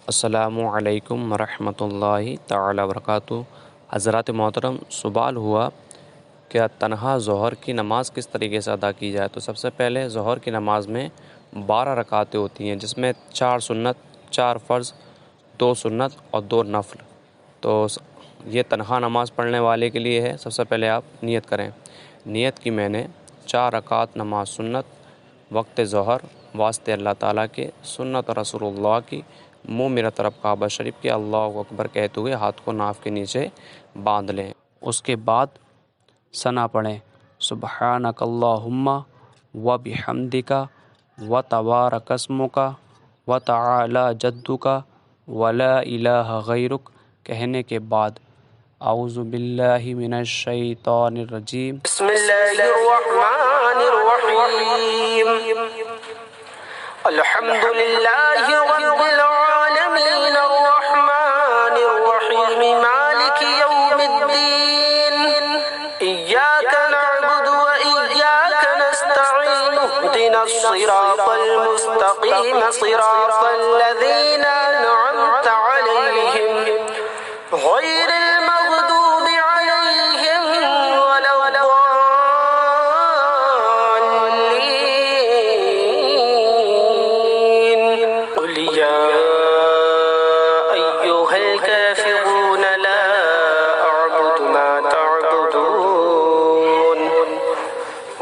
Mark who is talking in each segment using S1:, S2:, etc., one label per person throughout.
S1: السلام علیکم ورحمۃ اللہ تعالی وبرکاتہ۔ حضرات محترم، سوال ہوا کہ تنہا ظہر کی نماز کس طریقے سے ادا کی جائے۔ تو سب سے پہلے ظہر کی نماز میں 12 رکعتیں ہوتی ہیں، جس میں 4 سنت، 4 فرض، 2 سنت اور 2 نفل۔ تو یہ تنہا نماز پڑھنے والے کے لیے ہے۔ سب سے پہلے آپ نیت کریں۔ نیت کی میں نے 4 رکعت نماز سنت وقت ظہر واسطے اللہ تعالیٰ کے، سنت رسول اللہ کی، منہ میرا طرف کعبہ شریف کے، اللہ اکبر کہتے ہوئے ہاتھ کو ناف کے نیچے باندھ لیں۔ اس کے بعد ثنا پڑھیں، سبحانک اللہم و بحمدک و تبارک اسمک و تعالی جدک و لا الہ غیرک کہنے کے بعد اعوذ باللہ من الشیطان الرجیم
S2: بسم اللہ الرحمن الرحیم الحمد للہ رب العالمین الرحمن الرحیم مالک یوم الدین ایاک نعبد و ایاک نستعین اهدنا الصراط المستقیم صراط الذین انعمت علیہم غیر المغضوب علیہم ولا الضالین قل یا ایہا الکافرون لا اعبد ما تعبدون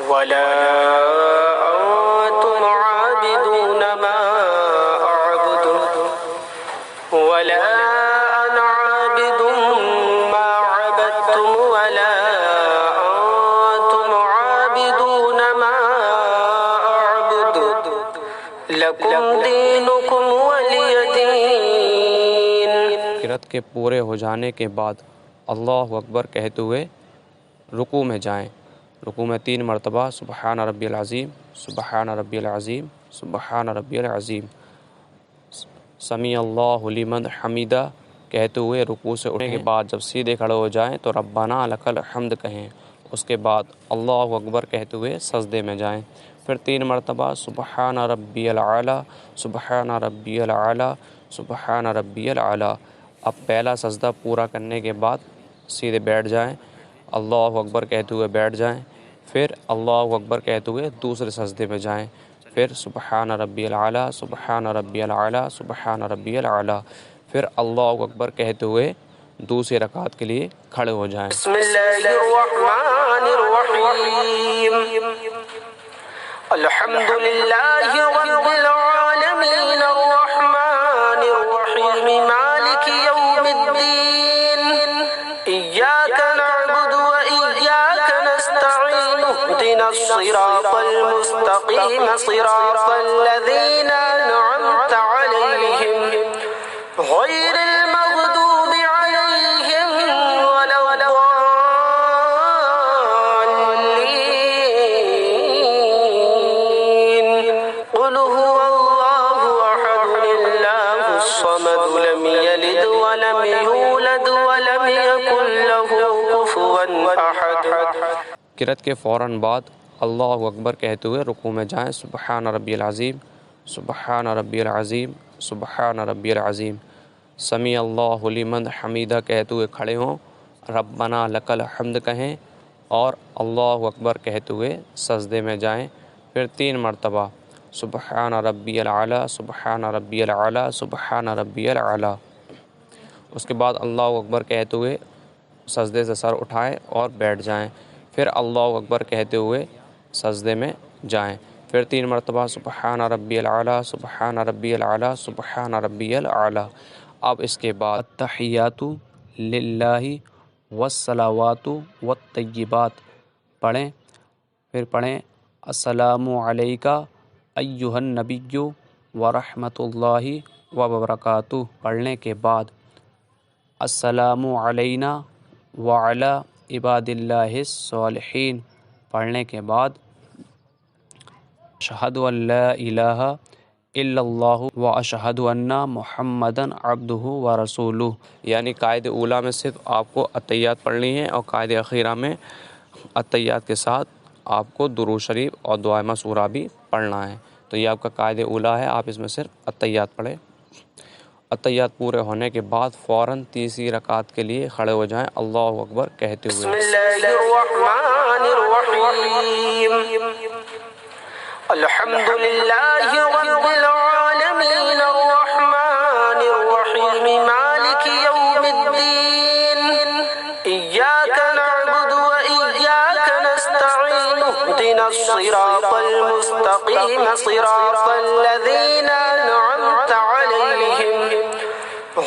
S2: ولا انتم عابدون ما اعبد ولا انا عابد ما عبدتم ولا انتم عابدون ما اعبد لکم دینکم ولی دین۔
S1: قرات کے پورے ہو جانے کے بعد اللہ اکبر کہتے ہوئے رکوع میں جائیں۔ رکوع میں 3 مرتبہ سبحان ربی العظیم، سبحان ربی العظیم، سبحان ربی العظیم، سمیع اللہ لمن حمیدہ کہتے ہوئے رکوع سے اٹھنے کے بعد جب سیدھے کھڑے ہو جائیں تو ربنا لک الحمد کہیں۔ اس کے بعد اللہ اکبر کہتے ہوئے سجدے میں جائیں۔ پھر 3 مرتبہ سبحان ربی العلیٰ، سبحان ربی العلیٰ، سبحان ربی العلیٰ۔ اب پہلا سجدہ پورا کرنے کے بعد سیدھے بیٹھ جائیں، اللہ اکبر کہتے ہوئے بیٹھ جائیں۔ پھر اللہ اکبر کہتے ہوئے دوسرے سجدے میں جائیں۔ پھر سبحان ربی العلیٰ، سبحان ربی العلیٰ، سبحان ربی العلیٰ۔ پھر اللہ اکبر کہتے ہوئے دوسری رکعت کے لیے کھڑے ہو جائیں۔
S2: بسم اللہ الرحمن الرحیم الحمد للہ رب العالمین الرحمن الرحیم مالک یوم الدین ایاک نعبد و ایاک نستعین اهدنا الصراط المستقیم صراط الذین انعمت علیہم غیر المغضوب علیہم ولا الضالین قل هو اللہ احد اللہ الصمد لم یلد ولم یولد ولم یکن له کفوا احد۔
S1: قرات کے فوراً بعد اللہ اکبر کہتے ہوئے رکوع میں جائیں، سبحان ربی العظیم، سبحان ربی العظیم، سبحان ربی العظیم، سمیع اللہ لمن حمیدہ کہتے ہوئے کھڑے ہوں، ربنا لک الحمد کہیں اور اللہ اکبر کہتے ہوئے سجدے میں جائیں۔ پھر 3 مرتبہ سبحان ربی العلیٰ، سبحان ربی العلیٰ، سبحان ربی العلیٰ۔ اس کے بعد اللہ اکبر کہتے ہوئے سجدے سے سر اٹھائیں اور بیٹھ جائیں۔ پھر اللہ اکبر کہتے ہوئے سجدے میں جائیں۔ پھر 3 مرتبہ سبحان ربی العلیٰ، سبحان ربی العلیٰ، سبحان ربی العلیٰ۔ اب اس کے بعد التحیات للہ والصلوات والطیبات پڑھیں۔ پھر پڑھیں السلام علیکہ ایہا النبی ورحمۃ اللہ وبرکاتہ۔ پڑھنے کے بعد السلام علینا وعلی عباد اللہ الصالحین پڑھنے کے بعد اشہد ان لا الہ الا اللہ واشہد ان محمدًا عبدہ ورسولہ، یعنی قاعد اولیٰ میں صرف آپ کو التحیات پڑھنی ہے اور قاعد اخیرہ میں التحیات کے ساتھ آپ کو درود شریف اور دعائے مسورہ بھی پڑھنا ہے۔ تو یہ آپ کا قاعد اولیٰ ہے، آپ اس میں صرف التحیات پڑھیں۔ اتحیات پورے ہونے کے بعد فوراً تیسری رکعت کے لیے کھڑے ہو جائیں اللہ اکبر کہتے ہوئے۔
S2: بسم اللہ الرحمن الرحیم الحمد للہ رب العالمین الرحمن الرحیم مالک یوم الدین ایاک نعبد و ایاک نستعین اهدنا الصراط المستقیم صراط الذین انعمت علیہم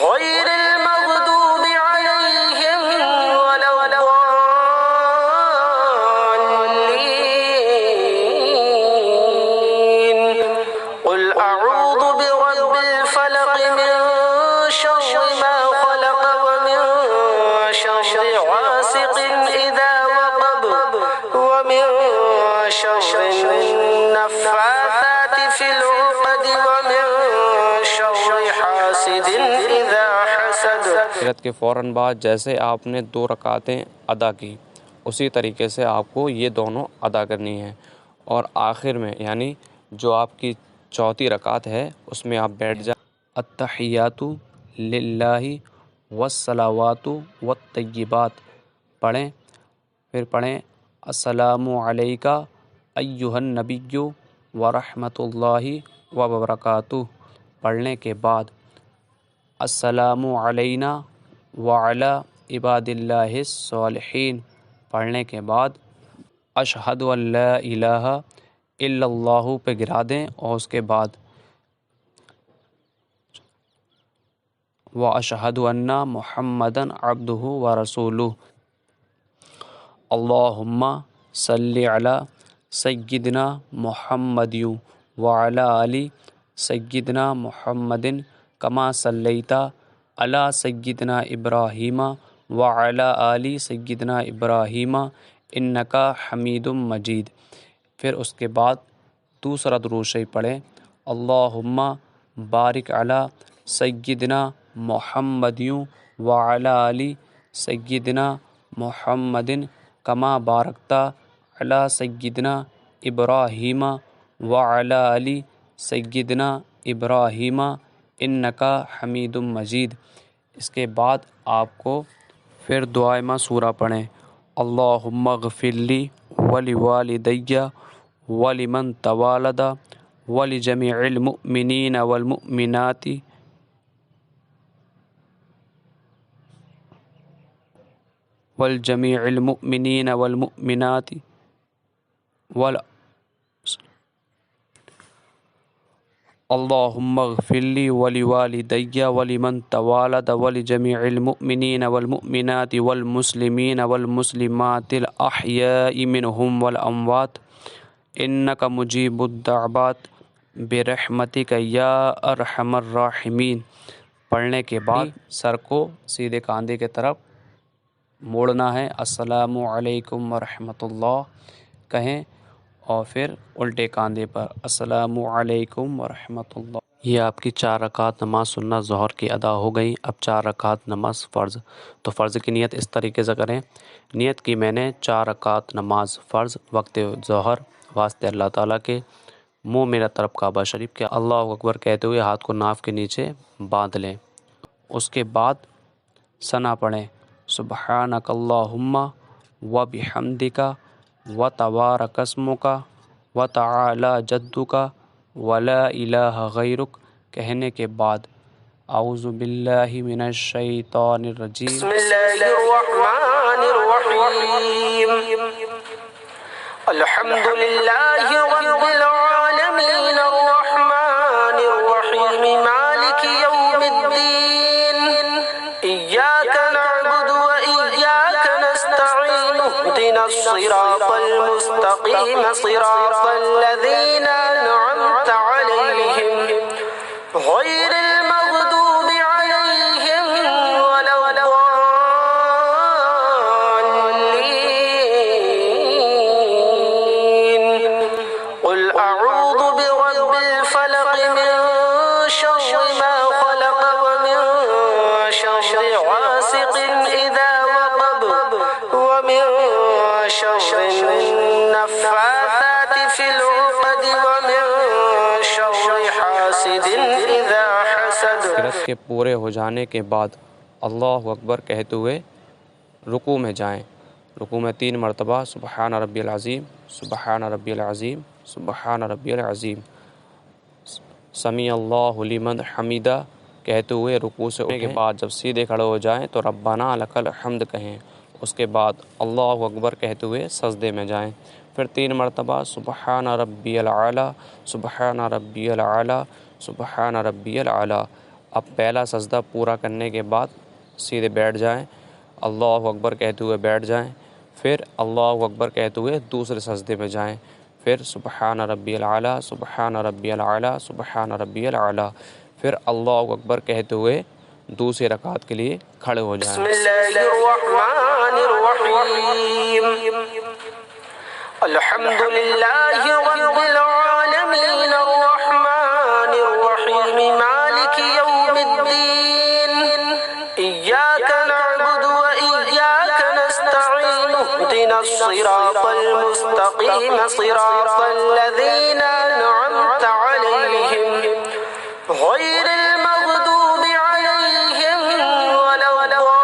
S2: غیر المغضوب علیہم ولا الضالین قل اعوذ برب الفلق من شر ما خلق ومن شر غاسق اذا وقب ومن شر النفاثات في العقد ومن شر حاسد اذا حسد۔
S1: تکبیرت کے فوراً بعد جیسے آپ نے 2 رکعتیں ادا کی اسی طریقے سے آپ کو یہ دونوں ادا کرنی ہیں، اور آخر میں یعنی جو آپ کی چوتھی رکعت ہے اس میں آپ بیٹھ جائیں۔ التحیات للہ والصلوات والطیبات پڑھیں، پھر پڑھیں السلام علیکہ ایہا النبی ورحمۃ اللہ وبرکاتہ، پڑھنے کے بعد السلام علینا وعلی عباد اللہ الصالحین، پڑھنے کے بعد اشہد ان لا الہ الا اللہ پہ گرا دیں، اور اس کے بعد واشہد ان محمدًا عبدہ ورسولہ، اللہم صلی علی سیدنا محمد وعلی آل سیدنا محمد کما صلیت علی سیدنا ابراہیم وعلی آل سیدنا ابراہیم انکا حمید مجید۔ پھر اس کے بعد دوسرا درود شریف پڑھیں، اللہم بارک علی سیدنا محمد وعلی آل سیدنا محمد کما بارکت علی سیدنا ابراہیم وعلی آل سیدنا ابراہیم انکا حمید مجید۔ اس کے بعد آپ کو پھر دعائے ماسورہ پڑھیں، اللہم اغفر لی ولوالدی ولمن توالد ولجمیع المؤمنین والمؤمنات والجمیع المؤمنین والمؤمنات اللہم اغفر لی ولوالدی ولمن توالد ولجمیع المؤمنین والمؤمنات والمسلمین والمسلمات الاحیاء منہم والاموات انک مجیب الدعوات برحمتک یا ارحم الراحمین۔ پڑھنے کے بعد سر کو سیدھے کاندھے کی طرف موڑنا ہے، السلام علیکم ورحمۃ اللہ کہیں، اور پھر الٹے کاندھے پر السلام علیکم ورحمۃ اللہ۔ یہ آپ کی 4 رکعت نماز سنت ظہر کی ادا ہو گئی۔ اب 4 رکعت نماز فرض، تو فرض کی نیت اس طریقے سے کریں، نیت کی میں نے 4 رکعت نماز فرض وقت ظہر واسطے اللہ تعالیٰ کے، منہ میرا طرف کعبہ شریف کے، اللہ اکبر کہتے ہوئے ہاتھ کو ناف کے نیچے باندھ لیں۔ اس کے بعد ثنا پڑھیں، سبحانک اللہم وبحمدک وتبارک اسمک وتعالی جدک ولا الہ غیرک، کہنے کے بعد اعوذ باللہ من الشیطان الرجیم،
S2: بسم اللہ الرحمن الرحیم الحمد للہ رب العالمین الرحمن الرحیم مالک یوم الدین ایاک نعبد و ایاک نستعین اهدنا الصراط المستقیم صراط الذین انعمت علیہم غیر المغضوب علیہم ولا الضالین قل اعوذ برب الفلق من شر ما خلق ومن شر غاسق اذا وقب ومن شر النفاثات في العقد ومن شر حاسد اذا حسد
S1: قرأت کے پورے ہو جانے کے بعد اللہ اکبر کہتے ہوئے رکوع میں جائیں۔ رکوع میں 3 مرتبہ سبحان ربی العظیم، سبحان ربی العظیم، سبحان ربی العظیم، سمیع اللہ لمن حمیدہ کہتے ہوئے رکوع سے اٹھنے کے بعد جب سیدھے کھڑے ہو جائیں تو ربنا لک الحمد کہیں۔ اس کے بعد اللہ اکبر کہتے ہوئے سجدے میں جائیں۔ پھر 3 مرتبہ سبحان ربی العلی، سبحان ربی العلی، سبحان ربی العلی۔ اب پہلا سجدہ پورا کرنے کے بعد سیدھے بیٹھ جائیں، اللہ اکبر کہتے ہوئے بیٹھ جائیں۔ پھر اللہ اکبر کہتے ہوئے دوسرے سجدے میں جائیں۔ پھر سبحان ربی العلی، سبحان ربی العلی، سبحان ربی العلی۔ پھر اللہ اکبر کہتے ہوئے دوسری رکعت کے لیے کھڑے ہو جائیں۔
S2: بسم اللہ الرحمن الرحیم، الحمد للہ رب العالمین، الرحمن الرحیم، مالک یوم الدین، ایاک نعبد و ایاک نستعین، اہدنا الصراط المستقیم، صراط الذین انعمت علیہم، غیر المغضوب علیہم ولا الضالین،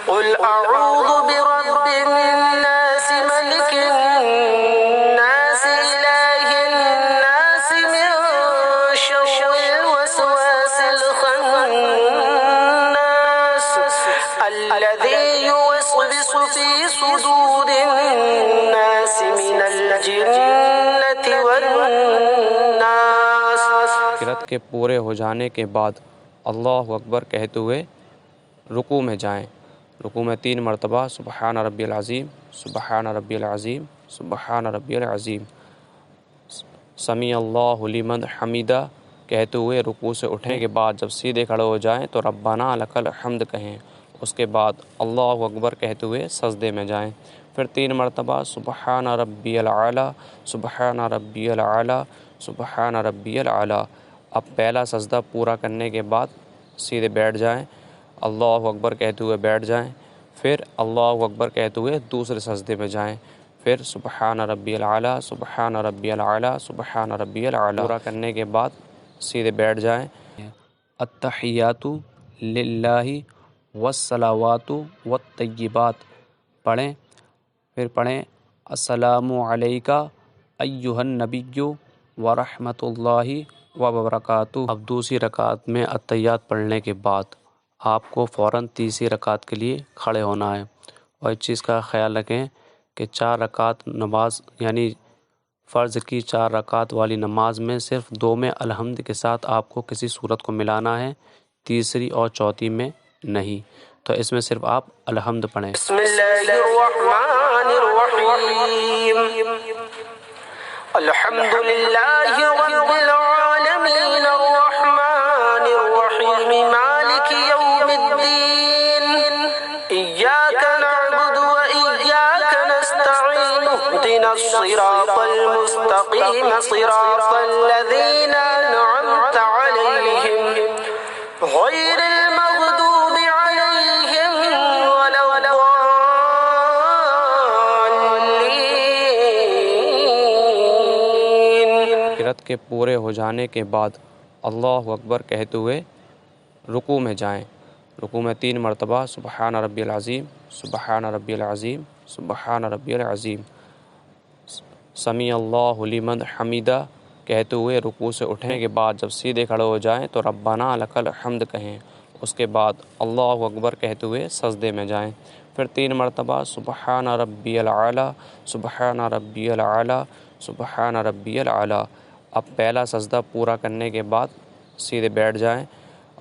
S2: قل اعوذ برب الناس، ملک الناس، الہ الناس، من شر الوسواس الخناس، الذی یوسوس فی صدور الناس من الجنة والناس۔
S1: قرأت کے پورے ہو جانے کے بعد اللہ اکبر کہتے ہوئے رکوع میں جائیں۔ رکوع میں 3 مرتبہ سبحان ربی العظیم، سبحان ربی العظیم، سبحان ربی العظیم، سمیع اللہ لمن حمیدہ کہتے ہوئے رکوع سے اٹھنے کے بعد جب سیدھے کھڑے ہو جائیں تو ربنا لک الحمد کہیں۔ اس کے بعد اللہ اکبر کہتے ہوئے سجدے میں جائیں۔ پھر 3 مرتبہ سبحان ربی العلی، سبحان ربی العلی، سبحان ربی العلی۔ اب پہلا سجدہ پورا کرنے کے بعد سیدھے بیٹھ جائیں، اللہ اکبر کہتے ہوئے بیٹھ جائیں۔ پھر اللہ اکبر کہتے ہوئے دوسرے سجدے میں جائیں۔ پھر سبحان ربی العلی، سبحان ربی العلی، سبحان ربی العلی پورا کرنے کے بعد سیدھے بیٹھ جائیں۔ التحیات للہ والصلوات والطیبات پڑھیں۔ پھر پڑھیں السلام علیکہ ایہا النبی ورحمۃ اللہ وبرکاتہ۔ اب دوسری رکعت میں التحیات پڑھنے کے بعد آپ کو فوراً تیسری رکعت کے لیے کھڑے ہونا ہے، اور اس چیز کا خیال رکھیں کہ 4 رکعت نماز یعنی فرض کی 4 رکعت والی نماز میں صرف 2 میں الحمد کے ساتھ آپ کو کسی صورت کو ملانا ہے، تیسری اور چوتھی میں نہیں، تو اس میں صرف آپ الحمد پڑھیں۔
S2: بسم اللہ الرحمن الرحیم، الحمد للہ رب العالمین، الرحمن الرحیم، مالک یوم الدین، ایاک نعبد و ایاک نستعین، اہدنا الصراط المستقیم، صراط الذین انعمت علیہم، غیر المغضوب علیہم ولا الضالین۔
S1: قرأت کے پورے ہو جانے کے بعد اللہ اکبر کہتے ہوئے رکوع میں جائیں۔ رکوع میں 3 مرتبہ سبحان ربی العظیم، سبحان ربی العظیم، سبحان ربی العظیم، سمیع اللہ لمن حمیدہ کہتے ہوئے رکوع سے اٹھنے کے بعد جب سیدھے کھڑے ہو جائیں تو ربنا لک الحمد کہیں۔ اس کے بعد اللہ اکبر کہتے ہوئے سجدے میں جائیں۔ پھر 3 مرتبہ سبحان ربی العلی، سبحان ربی العلی، سبحان ربی العلی۔ اب پہلا سجدہ پورا کرنے کے بعد سیدھے بیٹھ جائیں،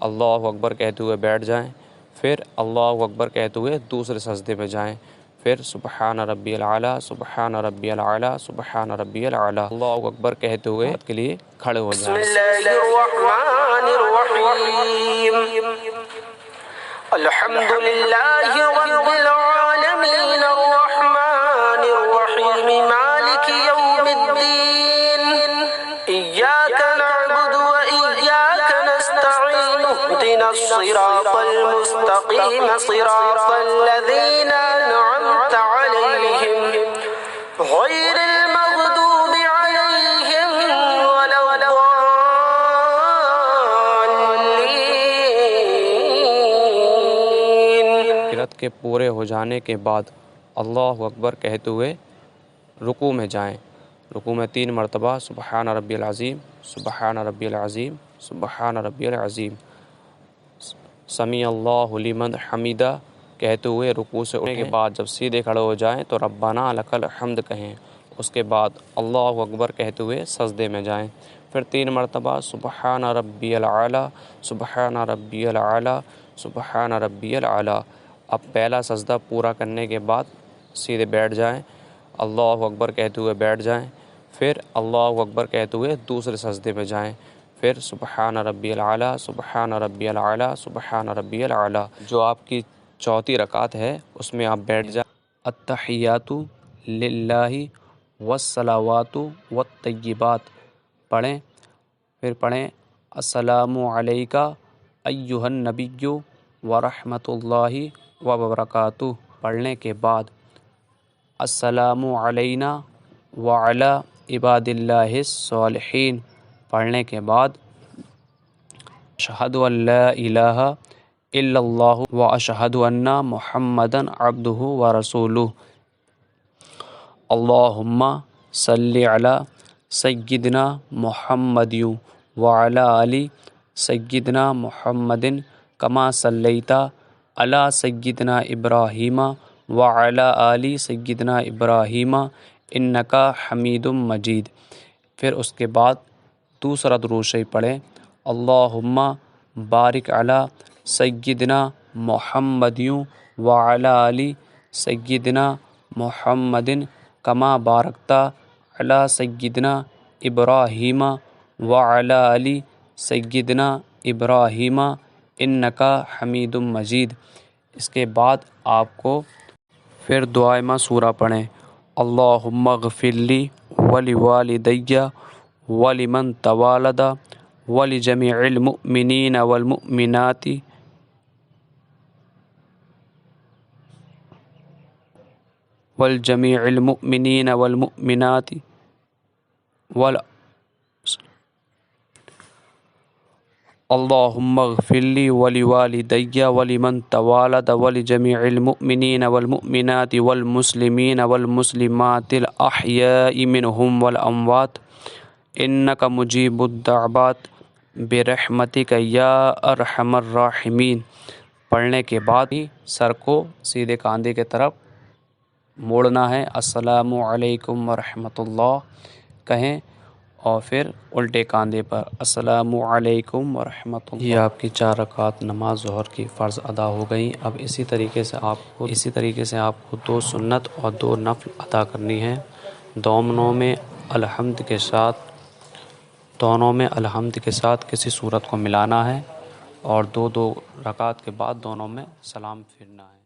S1: اللہ اکبر کہتے ہوئے بیٹھ جائیں۔ پھر اللہ اکبر کہتے ہوئے دوسرے سجدے میں جائیں۔ پھر سبحان ربی العلی، سبحان ربی العلی، سبحان ربی العلی، اللہ اکبر کہتے ہوئے کے لیے کھڑے ہو
S2: بسم
S1: جائیں۔
S2: اللہ الرحمن الرحیم، الحمد للہ رب العالمین، الرحمن الرحیم، مالک یوم الدین، ایاک نعبد و ایاک نستعین، اہدنا الصراط المستقیم، صراط الذین انعمت علیہم، غیر المغضوب
S1: کے پورے ہو جانے کے بعد اللہ اکبر کہتے ہوئے رکوع میں جائیں۔ رکوع میں 3 مرتبہ سبحان ربی العظیم، سبحان ربی العظیم، سبحان ربی العظیم، سمیع اللہ لمن حمیدہ کہتے ہوئے رکوع سے اٹھنے کے بعد جب سیدھے کھڑے ہو جائیں تو ربنا لک الحمد کہیں۔ اس کے بعد اللہ اکبر کہتے ہوئے سجدے میں جائیں۔ پھر 3 مرتبہ سبحان ربی العلیٰ، سبحان ربی العلیٰ، سبحان ربی العلیٰ۔ اب پہلا سجدہ پورا کرنے کے بعد سیدھے بیٹھ جائیں، اللہ اکبر کہتے ہوئے بیٹھ جائیں، پھر اللہ اکبر کہتے ہوئے دوسرے سجدے میں جائیں، پھر سبحان ربی العلیٰ، سبحان ربی العلیٰ، سبحان ربی العلیٰ۔ جو آپ کی چوتھی رکعت ہے اس میں آپ بیٹھ جائیں۔ التحیات للہ والصلوات والطیبات پڑھیں، پھر پڑھیں السلام علیک ایھا النبی ورحمۃ اللہ وبرکاتہ۔ پڑھنے کے بعد السلام علینا وعلی عباد اللہ الصالحین پڑھنے کے بعد اشہد ان لا الہ الا اللہ واشہد ان محمدا عبدہ ورسولہ۔ اللہم صلی علی سیدنا محمد وعلی آل سیدنا محمد کما صلیت علی سیدنا ابراہیم وعلی آل سیدنا ابراہیم انک حمید مجید۔ پھر اس کے بعد دوسرا درود شریف پڑھیں، اللہم بارک علی سیدنا محمد وعلی آل سیدنا محمد کما بارکت علی سیدنا ابراہیم وعلی آل سیدنا ابراہیم انک حمید مجید۔ اس کے بعد آپ کو پھر دعائے مأثورہ پڑھیں، اللہم اغفر لی ولوالدی ولمن توالد ولجمیع المؤمنین والمؤمنات والجمیع المؤمنین والمؤمنات اللہم اغفر لی ولوالدی ولمن توالد ولجمیع المؤمنین والمؤمنات والمسلمین والمسلمات الاحیاء منہم والاموات انک مجیب الدعوات برحمتک یا ارحم الراحمین۔ پڑھنے کے بعد ہی سر کو سیدھے کاندھے کی طرف موڑنا ہے، السلام علیکم ورحمۃ اللہ کہیں، اور پھر الٹے کاندھے پر السلام علیکم ورحمۃ اللہ۔ یہ آپ کی 4 رکعت نماز ظہر کی فرض ادا ہو گئیں۔ اب اسی طریقے سے آپ کو 2 سنت اور 2 نفل ادا کرنی ہے۔ دونوں میں الحمد کے ساتھ کسی صورت کو ملانا ہے اور 2 رکعت کے بعد دونوں میں سلام پھرنا ہے۔